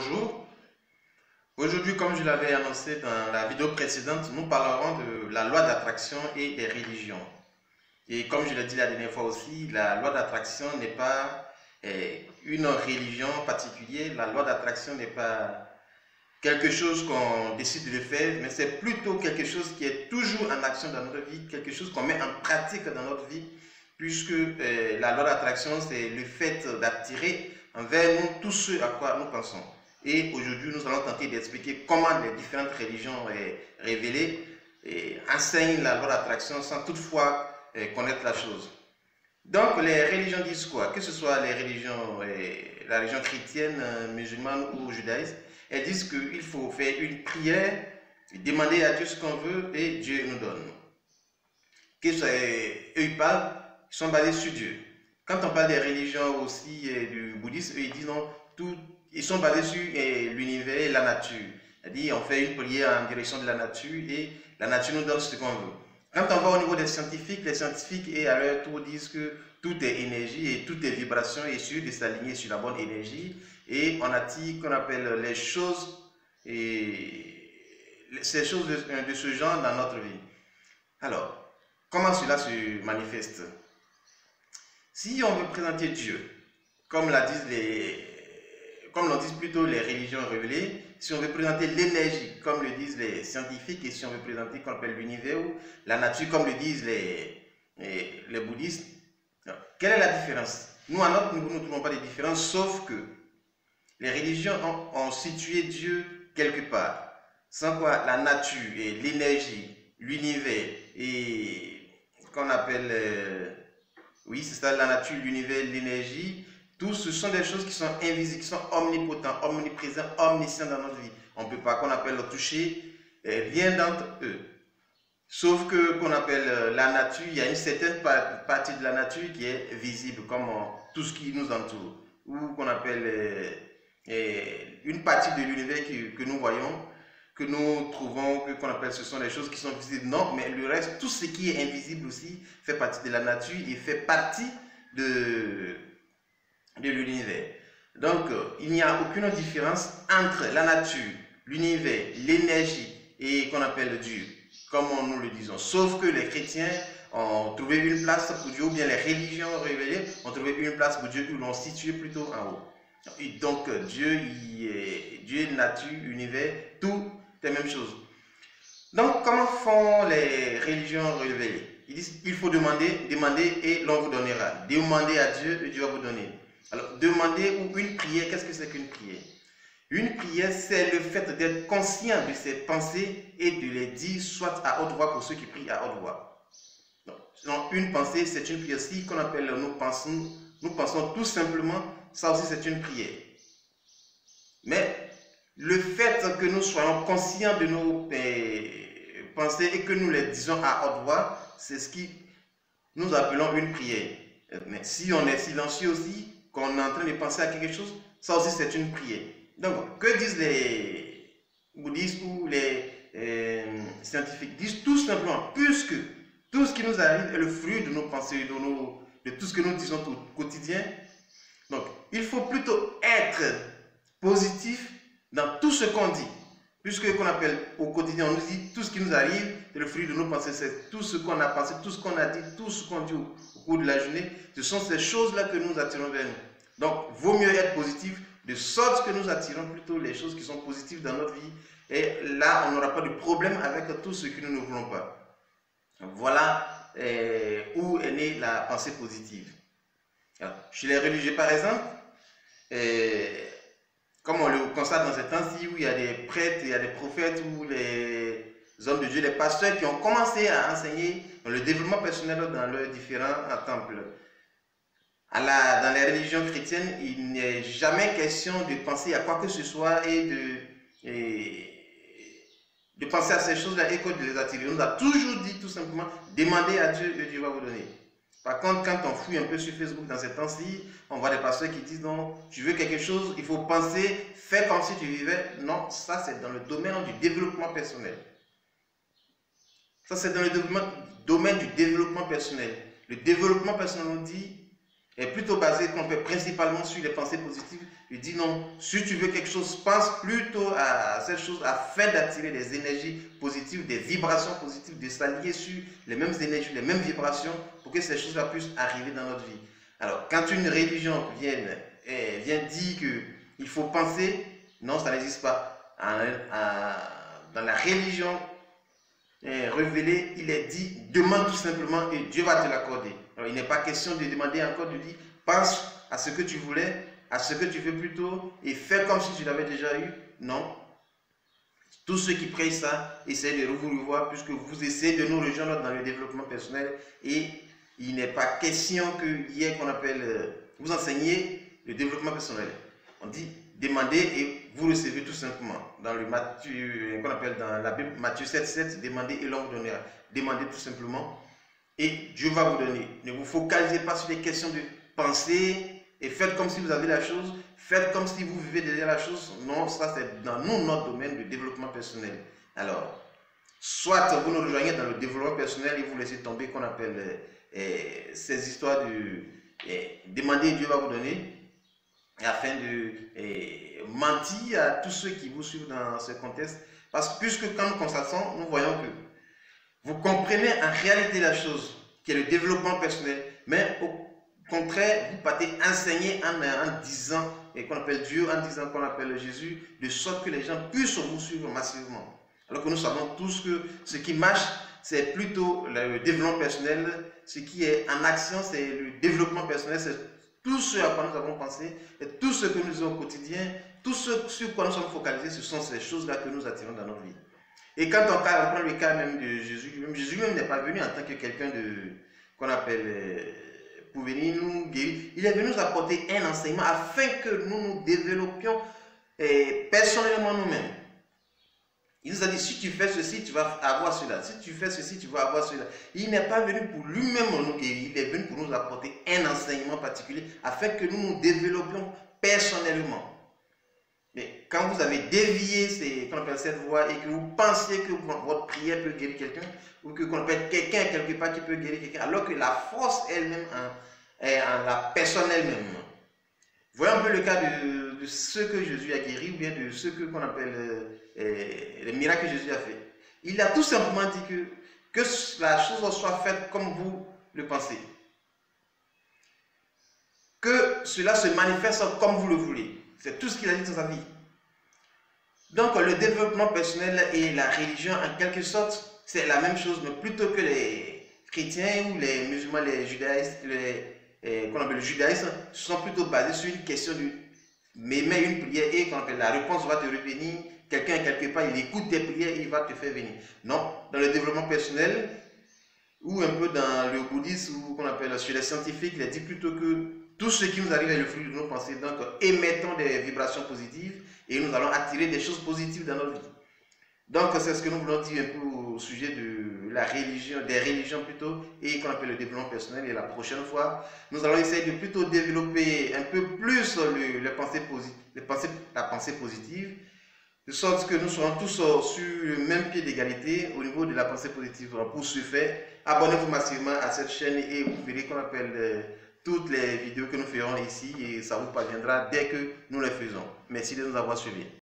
Bonjour. Aujourd'hui, comme je l'avais annoncé dans la vidéo précédente, nous parlerons de la loi d'attraction et des religions. Et comme je l'ai dit la dernière fois aussi, la loi d'attraction n'est pas une religion particulière. La loi d'attraction n'est pas quelque chose qu'on décide de faire, mais c'est plutôt quelque chose qui est toujours en action dans notre vie, quelque chose qu'on met en pratique dans notre vie, puisque la loi d'attraction, c'est le fait d'attirer envers nous tout ce à quoi nous pensons. Et aujourd'hui, nous allons tenter d'expliquer comment les différentes religions révélées enseignent la loi d'attraction sans toutefois connaître la chose. Donc, les religions disent quoi? Que ce soit les religions, la religion chrétienne, musulmane ou judaïsme, elles disent qu'il faut faire une prière, demander à Dieu ce qu'on veut et Dieu nous donne. Eux, ils parlent, ils sont basés sur Dieu. Quand on parle des religions aussi du bouddhisme, eux, ils disent non, ils sont basés sur l'univers et la nature. C'est-à-dire, on fait une prière en direction de la nature et la nature nous donne ce qu'on veut. Quand on va au niveau des scientifiques, les scientifiques et à leur tour disent que tout est énergie et tout est vibration et sûr de s'aligner sur la bonne énergie et on attire qu'on appelle les choses ces choses de ce genre dans notre vie. Alors, comment cela se manifeste? Si on veut présenter Dieu, comme l'on disent plutôt les religions révélées, si on veut présenter l'énergie, comme le disent les scientifiques, et si on veut présenter qu'on appelle l'univers ou la nature, comme le disent les bouddhistes, quelle est la différence? Nous, à notre niveau, nous ne trouvons pas de différence, sauf que les religions ont situé Dieu quelque part. Sans quoi la nature et l'énergie, l'univers et qu'on appelle, oui c'est ça, la nature, l'univers, l'énergie, tous ce sont des choses qui sont invisibles, qui sont omnipotents, omniprésents, omniscients dans notre vie. On ne peut pas qu'on appelle le toucher, rien d'entre eux. Sauf que qu'on appelle la nature, il y a une certaine partie de la nature qui est visible, comme tout ce qui nous entoure. Ou qu'on appelle une partie de l'univers que nous voyons, que nous trouvons, qu'on appelle, ce sont des choses qui sont visibles. Non, mais le reste, tout ce qui est invisible aussi, fait partie de la nature et fait partie de l'univers. Donc, il n'y a aucune différence entre la nature, l'univers, l'énergie et qu'on appelle Dieu, comme nous le disons. Sauf que les chrétiens ont trouvé une place pour Dieu, ou bien les religions révélées ont trouvé une place pour Dieu, ils l'ont situé plutôt en haut. Et donc, Dieu, nature, univers, tout est la même chose. Donc, comment font les religions révélées? Ils disent il faut demander et l'on vous donnera. Demandez à Dieu et Dieu va vous donner. Alors, demander ou une prière, qu'est-ce que c'est qu'une prière? Une prière, c'est le fait d'être conscient de ses pensées et de les dire soit à haute voix pour ceux qui prient à haute voix. Donc, une pensée, c'est une prière. Si qu'on appelle nous pensons tout simplement, ça aussi c'est une prière. Mais le fait que nous soyons conscients de nos pensées et que nous les disons à haute voix, c'est ce qui nous appelons une prière. Mais si on est silencieux aussi, qu'on est en train de penser à quelque chose, ça aussi c'est une prière. Donc, que disent les bouddhistes ou les scientifiques? Ils disent tout simplement, puisque tout ce qui nous arrive est le fruit de nos pensées, de tout ce que nous disons au quotidien. Donc, il faut plutôt être positif dans tout ce qu'on dit. Puisque qu'on appelle au quotidien, on nous dit tout ce qui nous arrive est le fruit de nos pensées, c'est tout ce qu'on a pensé, tout ce qu'on a dit, tout ce qu'on dit au cours de la journée, ce sont ces choses-là que nous attirons vers nous. Donc, vaut mieux être positif, de sorte que nous attirons plutôt les choses qui sont positives dans notre vie. Et là, on n'aura pas de problème avec tout ce que nous ne voulons pas. Voilà où est née la pensée positive. Alors, chez les religieux, par exemple, comme on le constate dans ces temps-ci, où il y a des prêtres, il y a des prophètes, ou les hommes de Dieu, les pasteurs qui ont commencé à enseigner le développement personnel dans leurs différents temples. Dans les religions chrétiennes, il n'est jamais question de penser à quoi que ce soit et de penser à ces choses-là et de les attirer. On nous a toujours dit tout simplement, demandez à Dieu et Dieu va vous donner. Par contre, quand on fouille un peu sur Facebook dans ces temps-ci, on voit des pasteurs qui disent non, tu veux quelque chose, il faut penser, faire comme si tu vivais. Non, ça c'est dans le domaine du développement personnel. Ça c'est dans le domaine du développement personnel. Le développement personnel, on dit, est plutôt basé principalement sur les pensées positives. Je dis non, si tu veux quelque chose, pense plutôt à cette chose afin d'attirer des énergies positives, des vibrations positives, de s'allier sur les mêmes énergies, les mêmes vibrations pour que ces choses-là puissent arriver dans notre vie. Alors, quand une religion vient dire qu'il faut penser, non, ça n'existe pas. Dans la religion révélée, il est dit, demande tout simplement et Dieu va te l'accorder. Alors, il n'est pas question de demander encore, de dire, pense à ce que tu voulais, à ce que tu veux plutôt, et fais comme si tu l'avais déjà eu. Non. Tous ceux qui prient ça, essayez de vous revoir, puisque vous essayez de nous rejoindre dans le développement personnel, et il n'est pas question qu'il y ait qu'on appelle, vous enseigner le développement personnel. On dit, demandez et vous recevez tout simplement. Dans le Matthieu, qu'on appelle dans la Bible, Matthieu 7,7, demandez et l'on vous donnera. Demandez tout simplement et Dieu va vous donner. Ne vous focalisez pas sur les questions de pensée et faites comme si vous avez la chose, faites comme si vous vivez déjà la chose. Non, ça c'est dans notre domaine de développement personnel. Alors, soit vous nous rejoignez dans le développement personnel et vous laissez tomber qu'on appelle ces histoires de demander et Dieu va vous donner, afin de mentir à tous ceux qui vous suivent dans ce contexte. Parce que puisque quand nous constatons, nous voyons que vous comprenez en réalité la chose, qui est le développement personnel, mais au contraire, vous partez enseigner en disant, qu'on appelle Dieu, en disant qu'on appelle Jésus, de sorte que les gens puissent vous suivre massivement. Alors que nous savons tous que ce qui marche, c'est plutôt le développement personnel. Ce qui est en action, c'est le développement personnel, c'est tout ce à quoi nous avons pensé, et tout ce que nous faisons au quotidien, tout ce sur quoi nous sommes focalisés, ce sont ces choses-là que nous attirons dans notre vie. Et quand on prend le cas même de Jésus, Jésus même n'est pas venu en tant que quelqu'un qu'on appelle pour venir nous guérir. Il est venu nous apporter un enseignement afin que nous nous développions personnellement nous-mêmes. Il nous a dit, si tu fais ceci, tu vas avoir cela. Si tu fais ceci, tu vas avoir cela. Il n'est pas venu pour lui-même nous guérir. Il est venu pour nous apporter un enseignement particulier afin que nous nous développions personnellement. Mais quand vous avez dévié cette voie et que vous pensiez que votre prière peut guérir quelqu'un, ou que qu'on appelle quelqu'un quelque part qui peut guérir quelqu'un, alors que la force elle-même est en la personne elle-même. Voyons un peu le cas de ceux que Jésus a guéri, ou bien de ceux qu'on appelle les miracles que Jésus a fait. Il a tout simplement dit que la chose soit faite comme vous le pensez. Que cela se manifeste comme vous le voulez. C'est tout ce qu'il a dit dans sa vie. Donc le développement personnel et la religion, en quelque sorte, c'est la même chose, mais plutôt que les chrétiens ou les musulmans, les judaïstes, qu'on appelle le judaïsme, sont plutôt basés sur une question de mais une prière et qu'on appelle la réponse va te revenir. Quelqu'un quelque part, il écoute tes prières et il va te faire venir. Non, dans le développement personnel ou un peu dans le bouddhisme ou qu'on appelle chez les scientifiques, il a dit plutôt que tout ce qui nous arrive est le fruit de nos pensées. Donc, émettons des vibrations positives et nous allons attirer des choses positives dans notre vie. Donc, c'est ce que nous voulons dire un peu au sujet de la religion, des religions plutôt, et qu'on appelle le développement personnel. Et la prochaine fois, nous allons essayer de plutôt développer un peu plus la pensée positive, de sorte que nous serons tous sur le même pied d'égalité au niveau de la pensée positive. Alors, pour ce faire, abonnez-vous massivement à cette chaîne et vous verrez qu'on appelle toutes les vidéos que nous ferons ici et ça vous parviendra dès que nous les faisons. Merci de nous avoir suivis.